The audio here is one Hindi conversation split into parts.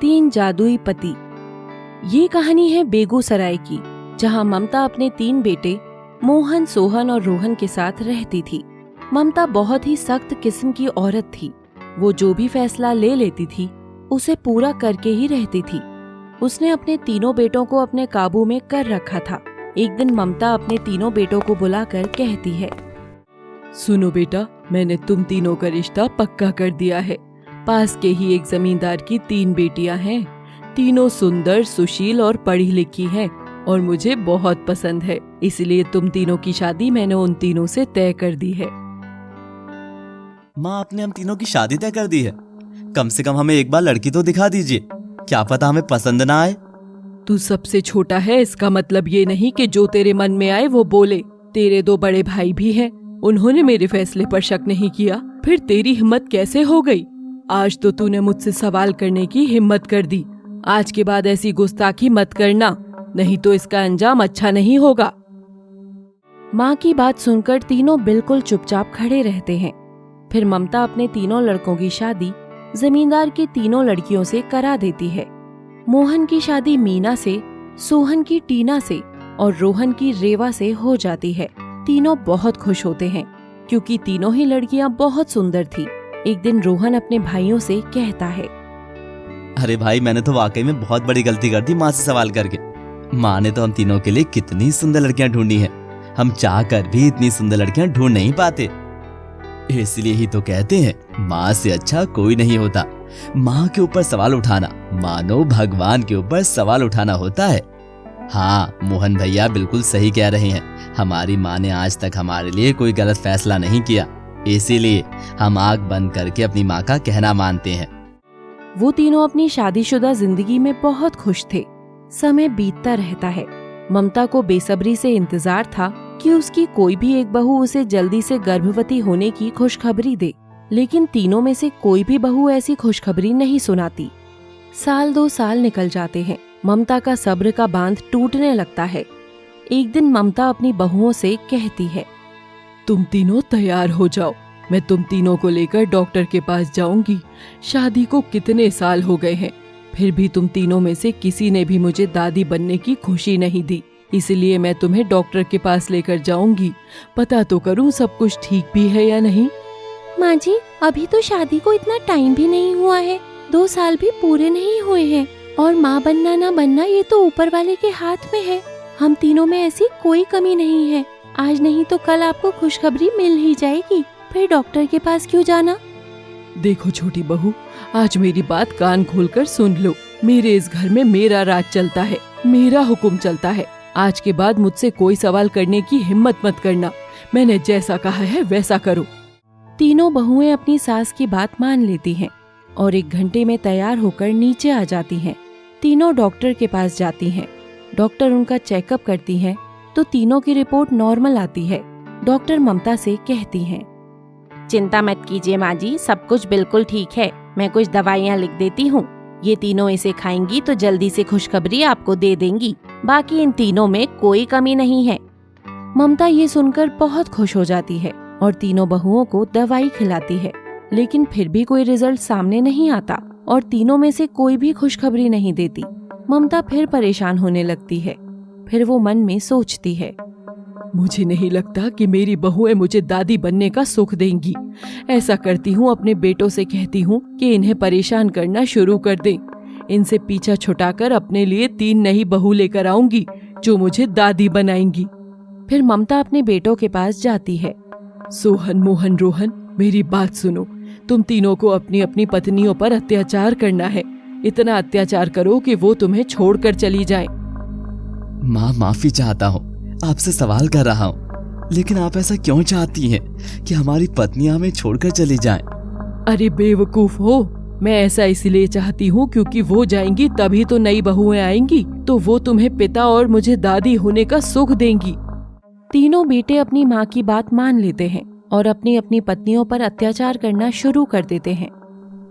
तीन जादुई पति। ये कहानी है बेगूसराय की, जहाँ ममता अपने 3 बेटे मोहन, सोहन और रोहन के साथ रहती थी। ममता बहुत ही सख्त किस्म की औरत थी। वो जो भी फैसला ले लेती थी उसे पूरा करके ही रहती थी। उसने अपने तीनों बेटों को अपने काबू में कर रखा था। एक दिन ममता अपने तीनों बेटों को बुलाकर कहती है, सुनो बेटा, मैंने तुम तीनों का रिश्ता पक्का कर दिया है। पास के ही एक जमींदार की 3 बेटियां हैं। तीनों सुंदर, सुशील और पढ़ी लिखी हैं और मुझे बहुत पसंद है। इसलिए तुम तीनों की शादी मैंने उन तीनों से तय कर दी है। माँ, आपने हम तीनों की शादी तय कर दी है? कम से कम हमें एक बार लड़की तो दिखा दीजिए, क्या पता हमें पसंद ना आए। तू सबसे छोटा है, इसका मतलब ये नहीं कि जो तेरे मन में आए वो बोले। तेरे 2 बड़े भाई भी हैं, उन्होंने मेरे फैसले पर शक नहीं किया। फिर तेरी हिम्मत कैसे हो गई? आज तो तूने मुझसे सवाल करने की हिम्मत कर दी। आज के बाद ऐसी गुस्ताखी मत करना, नहीं तो इसका अंजाम अच्छा नहीं होगा। माँ की बात सुनकर तीनों बिल्कुल चुपचाप खड़े रहते हैं। फिर ममता अपने तीनों लड़कों की शादी जमींदार की 3 लड़कियों से करा देती है। मोहन की शादी मीना से, सोहन की टीना से और रोहन की रेवा से हो जाती है। तीनों बहुत खुश होते हैं क्योंकि तीनों ही लड़कियां बहुत सुंदर थी। एक दिन रोहन अपने भाइयों से कहता है, अरे भाई, मैंने तो वाकई में बहुत बड़ी गलती कर दी माँ से सवाल करके। माँ ने तो हम तीनों के लिए कितनी सुंदर लड़कियां ढूंढी हैं। हम चाह कर भी इतनी सुंदर लड़कियां ढूंढ नहीं पाते। इसलिए ही तो कहते हैं, माँ से अच्छा कोई नहीं होता। माँ के ऊपर सवाल उठाना मानो भगवान के ऊपर सवाल उठाना होता है। हाँ, मोहन भैया बिल्कुल सही कह रहे हैं। हमारी माँ ने आज तक हमारे लिए कोई गलत फैसला नहीं किया, इसीलिए हम आंख बंद करके अपनी माँ का कहना मानते हैं। वो तीनों अपनी शादीशुदा जिंदगी में बहुत खुश थे। समय बीतता रहता है। ममता को बेसब्री से इंतजार था कि उसकी कोई भी एक बहू उसे जल्दी से गर्भवती होने की खुशखबरी दे, लेकिन तीनों में से कोई भी बहू ऐसी खुशखबरी नहीं सुनाती। 1-2 साल निकल जाते हैं। ममता का सब्र का बांध टूटने लगता है। एक दिन ममता अपनी बहुओं से कहती है, तुम तीनों तैयार हो जाओ, मैं तुम तीनों को लेकर डॉक्टर के पास जाऊंगी। शादी को कितने साल हो गए हैं, फिर भी तुम तीनों में से किसी ने भी मुझे दादी बनने की खुशी नहीं दी। इसलिए मैं तुम्हें डॉक्टर के पास लेकर जाऊंगी। पता तो करूं सब कुछ ठीक भी है या नहीं। माँ जी, अभी तो शादी को इतना टाइम भी नहीं हुआ है, 2 साल भी पूरे नहीं हुए हैं, और माँ बनना ना बनना ये तो ऊपर वाले के हाथ में है। हम तीनों में ऐसी कोई कमी नहीं है। आज नहीं तो कल आपको खुशखबरी मिल ही जाएगी, फिर डॉक्टर के पास क्यों जाना? देखो छोटी बहू, आज मेरी बात कान खोलकर सुन लो। मेरे इस घर में मेरा राज चलता है, मेरा हुक्म चलता है। आज के बाद मुझसे कोई सवाल करने की हिम्मत मत करना। मैंने जैसा कहा है वैसा करो। तीनों बहुएं अपनी सास की बात मान लेती हैं और 1 घंटे में तैयार होकर नीचे आ जाती हैं। तीनों डॉक्टर के पास जाती हैं। डॉक्टर उनका चेकअप करती हैं तो तीनों की रिपोर्ट नॉर्मल आती है। डॉक्टर ममता से कहती हैं, चिंता मत कीजिए माँ जी, सब कुछ बिल्कुल ठीक है। मैं कुछ दवाइयाँ लिख देती हूँ, ये तीनों इसे खाएंगी तो जल्दी से खुशखबरी आपको दे देंगी। बाकी इन तीनों में कोई कमी नहीं है। ममता ये सुनकर बहुत खुश हो जाती है और तीनों बहुओं को दवाई खिलाती है, लेकिन फिर भी कोई रिजल्ट सामने नहीं आता और तीनों में से कोई भी खुशखबरी नहीं देती। ममता फिर परेशान होने लगती है। फिर वो मन में सोचती है, मुझे नहीं लगता कि मेरी बहुएं मुझे दादी बनने का सुख देंगी। ऐसा करती हूँ, अपने बेटों से कहती हूँ कि इन्हें परेशान करना शुरू कर दें। इनसे पीछा छुटाकर अपने लिए 3 नई बहू लेकर आऊंगी जो मुझे दादी बनाएंगी। फिर ममता अपने बेटों के पास जाती है। सोहन, मोहन, रोहन, मेरी बात सुनो। तुम तीनों को अपनी अपनी पत्नियों पर अत्याचार करना है। इतना अत्याचार करो कि वो तुम्हें छोड़कर चली जाएं। माँ, माफी चाहता हूँ, आपसे सवाल कर रहा हूँ, लेकिन आप ऐसा क्यों चाहती हैं कि हमारी पत्नियां हमें छोड़कर चली जाएं? अरे बेवकूफ हो, मैं ऐसा इसलिए चाहती हूँ क्योंकि वो जाएंगी तभी तो नई बहुएं आएंगी, तो वो तुम्हें पिता और मुझे दादी होने का सुख देंगी। तीनों बेटे अपनी माँ की बात मान लेते हैं और अपनी अपनी पत्नियों पर अत्याचार करना शुरू कर देते हैं।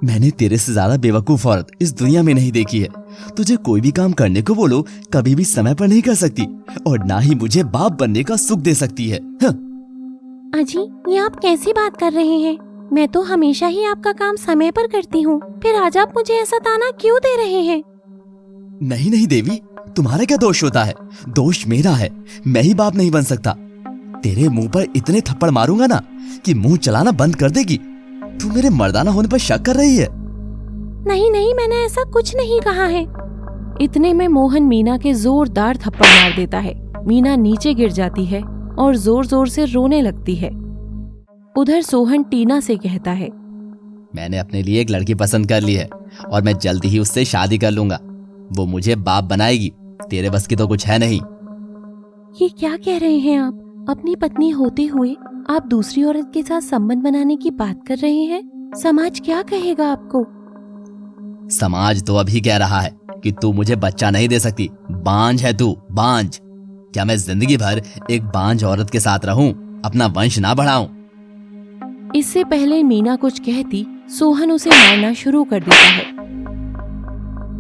मैंने तेरे से ज्यादा बेवकूफ औरत इस दुनिया में नहीं देखी है। तुझे कोई भी काम करने को बोलो कभी भी समय पर नहीं कर सकती और ना ही मुझे बाप बनने का सुख दे सकती है। अजी, ये आप कैसी बात कर रहे हैं? मैं तो हमेशा ही आपका काम समय पर करती हूँ, फिर आज आप मुझे ऐसा ताना क्यों दे रहे हैं? नहीं नहीं देवी, तुम्हारा क्या दोष होता है? दोष मेरा है, मैं ही बाप नहीं बन सकता। तेरे मुंह पर इतने थप्पड़ मारूंगा ना कि मुंह चलाना बंद कर देगी। तू मेरे मर्दाना होने पर शक कर रही है? नहीं नहीं, मैंने ऐसा कुछ नहीं कहा है। इतने में मोहन मीना के जोरदार थप्पड़ मार देता है। मीना नीचे गिर जाती है और जोर जोर से रोने लगती है। उधर सोहन टीना से कहता है, मैंने अपने लिए एक लड़की पसंद कर ली है और मैं जल्दी ही उससे शादी कर लूंगा। वो मुझे बाप बनाएगी। तेरे बस की तो कुछ है नहीं। ये क्या कह रहे हैं आप? अपनी पत्नी होते हुए आप दूसरी औरत के साथ संबंध बनाने की बात कर रहे हैं? समाज क्या कहेगा आपको? समाज तो अभी कह रहा है कि तू मुझे बच्चा नहीं दे सकती, बांझ है तू, बांझ। क्या मैं जिंदगी भर एक बांझ औरत के साथ रहूं, अपना वंश ना बढ़ाऊं? इससे पहले मीना कुछ कहती, सोहन उसे मारना शुरू कर देता है।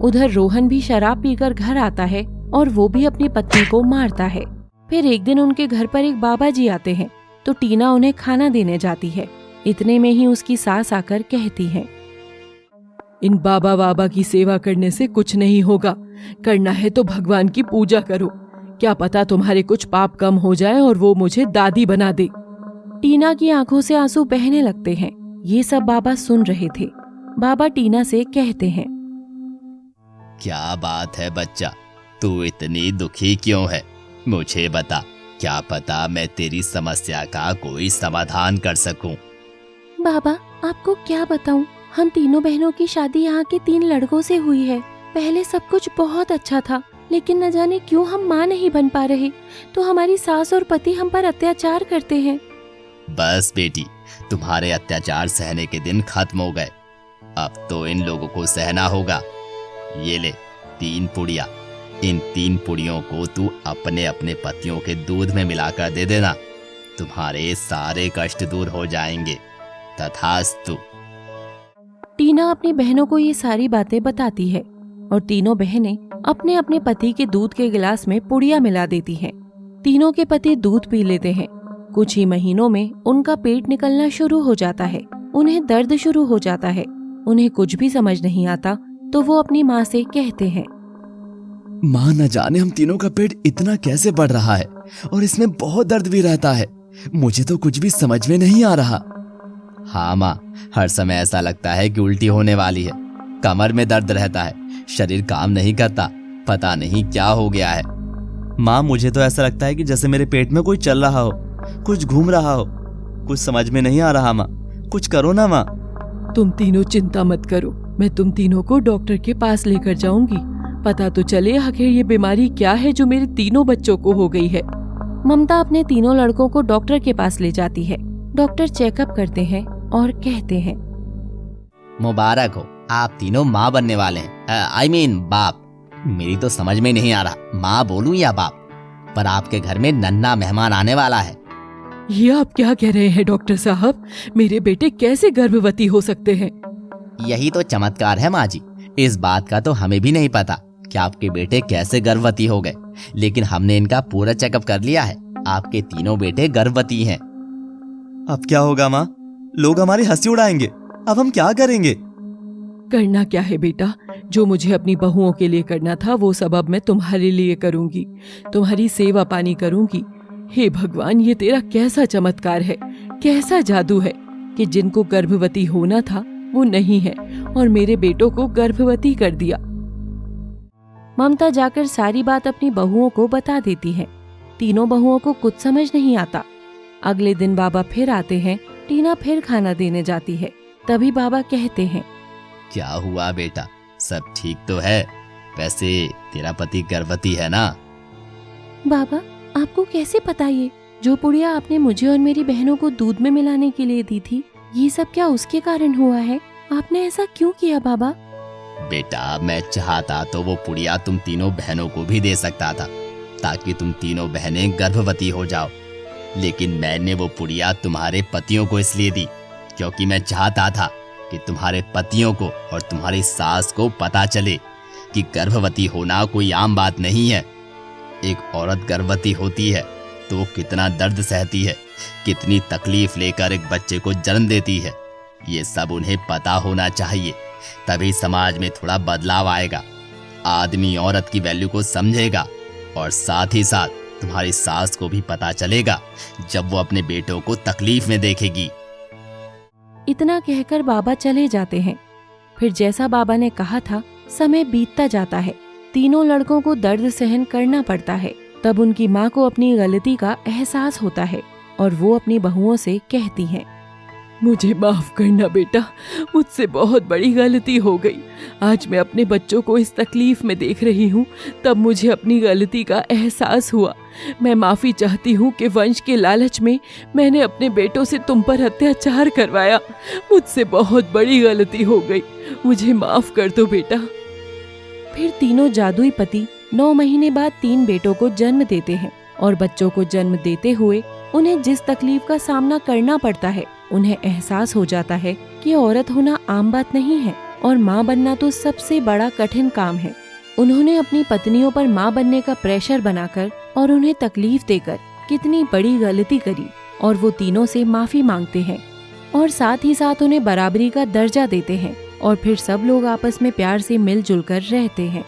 उधर रोहन भी शराब पीकर घर आता है और वो भी अपनी पत्नी को मारता है। फिर एक दिन उनके घर पर एक बाबा जी आते हैं तो टीना उन्हें खाना देने जाती है। इतने में ही उसकी सास आकर कहती है, इन बाबा की सेवा करने से कुछ नहीं होगा। करना है तो भगवान की पूजा करो। क्या पता तुम्हारे कुछ पाप कम हो जाए और वो मुझे दादी बना दे। टीना की आंखों से आंसू बहने लगते हैं। ये सब बाबा सुन रहे थे। बाबा टीना से कहते हैं, क्या बात है बच्चा, तू इतनी दुखी क्यों है? मुझे बता, क्या पता मैं तेरी समस्या का कोई समाधान कर सकूं। बाबा आपको क्या बताऊं, हम तीनों बहनों की शादी यहाँ के 3 लड़कों से हुई है। पहले सब कुछ बहुत अच्छा था, लेकिन न जाने क्यों हम माँ नहीं बन पा रहे, तो हमारी सास और पति हम पर अत्याचार करते हैं। बस बेटी, तुम्हारे अत्याचार सहने के दिन खत्म हो गए। अब तो इन लोगों को सहना होगा। ये ले 3 पुड़िया। इन 3 पुड़ियों को तू अपने अपने पतियों के दूध में मिलाकर दे देना। तुम्हारे सारे कष्ट दूर हो जाएंगे। तथास्तु। टीना अपनी बहनों को ये सारी बातें बताती है और तीनों बहनें अपने अपने पति के दूध के गिलास में पुड़िया मिला देती हैं। तीनों के पति दूध पी लेते हैं। कुछ ही महीनों में उनका पेट निकलना शुरू हो जाता है। उन्हें दर्द शुरू हो जाता है। उन्हें कुछ भी समझ नहीं आता तो वो अपनी माँ से कहते हैं, माँ, न जाने हम तीनों का पेट इतना कैसे बढ़ रहा है और इसमें बहुत दर्द भी रहता है। मुझे तो कुछ भी समझ में नहीं आ रहा। हाँ माँ, हर समय ऐसा लगता है कि उल्टी होने वाली है। कमर में दर्द रहता है, शरीर काम नहीं करता, पता नहीं क्या हो गया है। माँ, मुझे तो ऐसा लगता है कि जैसे मेरे पेट में कोई चल रहा हो, कुछ घूम रहा हो। कुछ समझ में नहीं आ रहा माँ, कुछ करो ना माँ। तुम तीनों चिंता मत करो, मैं तुम तीनों को डॉक्टर के पास लेकर जाऊंगी। पता तो चले आखिर ये बीमारी क्या है जो मेरे तीनों बच्चों को हो गई है। ममता अपने तीनों लड़कों को डॉक्टर के पास ले जाती है। डॉक्टर चेकअप करते हैं और कहते हैं, मुबारक हो, आप तीनों माँ बनने वाले हैं। I mean बाप। मेरी तो समझ में नहीं आ रहा, माँ बोलूं या बाप। पर आपके घर में नन्हा मेहमान आने वाला है। ये आप क्या कह रहे हैं डॉक्टर साहब? मेरे बेटे कैसे गर्भवती हो सकते हैं? यही तो चमत्कार है माँ जी। इस बात का तो हमें भी नहीं पता कि आपके बेटे कैसे गर्भवती हो गए, लेकिन हमने इनका पूरा चेकअप कर लिया है। आपके तीनों बेटे गर्भवती हैं। अब क्या होगा माँ? लोग हमारी हंसी उड़ाएंगे। अब हम क्या करेंगे? करना क्या है बेटा, जो मुझे अपनी बहुओं के लिए करना था वो सब अब मैं तुम्हारे लिए करूंगी। तुम्हारी सेवा पानी करूंगी। हे भगवान, ये तेरा कैसा चमत्कार है, कैसा जादू है कि जिनको गर्भवती होना था वो नहीं है और मेरे बेटों को गर्भवती कर दिया। ममता जाकर सारी बात अपनी बहुओं को बता देती है। तीनों बहुओं को कुछ समझ नहीं आता। अगले दिन बाबा फिर आते हैं। टीना फिर खाना देने जाती है। तभी बाबा कहते हैं, क्या हुआ बेटा, सब ठीक तो है? वैसे तेरा पति गर्भवती है ना? बाबा आपको कैसे पता? ये जो पुड़िया आपने मुझे और मेरी बहनों को दूध में मिलाने के लिए दी थी, ये सब क्या उसके कारण हुआ है? आपने ऐसा क्यों किया बाबा? बेटा, मैं चाहता तो वो पुड़िया तुम तीनों बहनों को भी दे सकता था ताकि तुम तीनों बहनें गर्भवती हो जाओ। लेकिन मैंने वो पुड़िया तुम्हारे पतियों को इसलिए दी क्योंकि मैं चाहता था कि तुम्हारे पतियों को और तुम्हारी सास को पता चले कि गर्भवती होना कोई आम बात नहीं है। एक औरत गर्भवती होती है तो वो कितना दर्द सहती है, कितनी तकलीफ लेकर एक बच्चे को जन्म देती है। ये सब उन्हें पता होना चाहिए, तभी समाज में थोड़ा बदलाव आएगा। आदमी औरत की वैल्यू को समझेगा और साथ ही साथ तुम्हारी सास को भी पता चलेगा जब वो अपने बेटों को तकलीफ में देखेगी। इतना कहकर बाबा चले जाते हैं। फिर जैसा बाबा ने कहा था, समय बीतता जाता है। तीनों लड़कों को दर्द सहन करना पड़ता है। तब उनकी माँ को अपनी गलती का एहसास होता है और वो अपनी बहुओं से कहती हैं, मुझे माफ करना बेटा, मुझसे बहुत बड़ी गलती हो गई। आज मैं अपने बच्चों को इस तकलीफ में देख रही हूँ, तब मुझे अपनी गलती का एहसास हुआ। मैं माफी चाहती हूँ कि वंश के लालच में मैंने अपने बेटों से तुम पर अत्याचार करवाया। मुझसे बहुत बड़ी गलती हो गई, मुझे माफ कर दो बेटा। फिर तीनों जादुई पति 9 महीने बाद 3 बेटों को जन्म देते हैं और बच्चों को जन्म देते हुए उन्हें जिस तकलीफ का सामना करना पड़ता है, उन्हें एहसास हो जाता है कि औरत होना आम बात नहीं है और माँ बनना तो सबसे बड़ा कठिन काम है। उन्होंने अपनी पत्नियों पर माँ बनने का प्रेशर बनाकर और उन्हें तकलीफ देकर कितनी बड़ी गलती करी और वो तीनों से माफी मांगते हैं और साथ ही साथ उन्हें बराबरी का दर्जा देते हैं और फिर सब लोग आपस में प्यार से मिलजुल कर रहते हैं।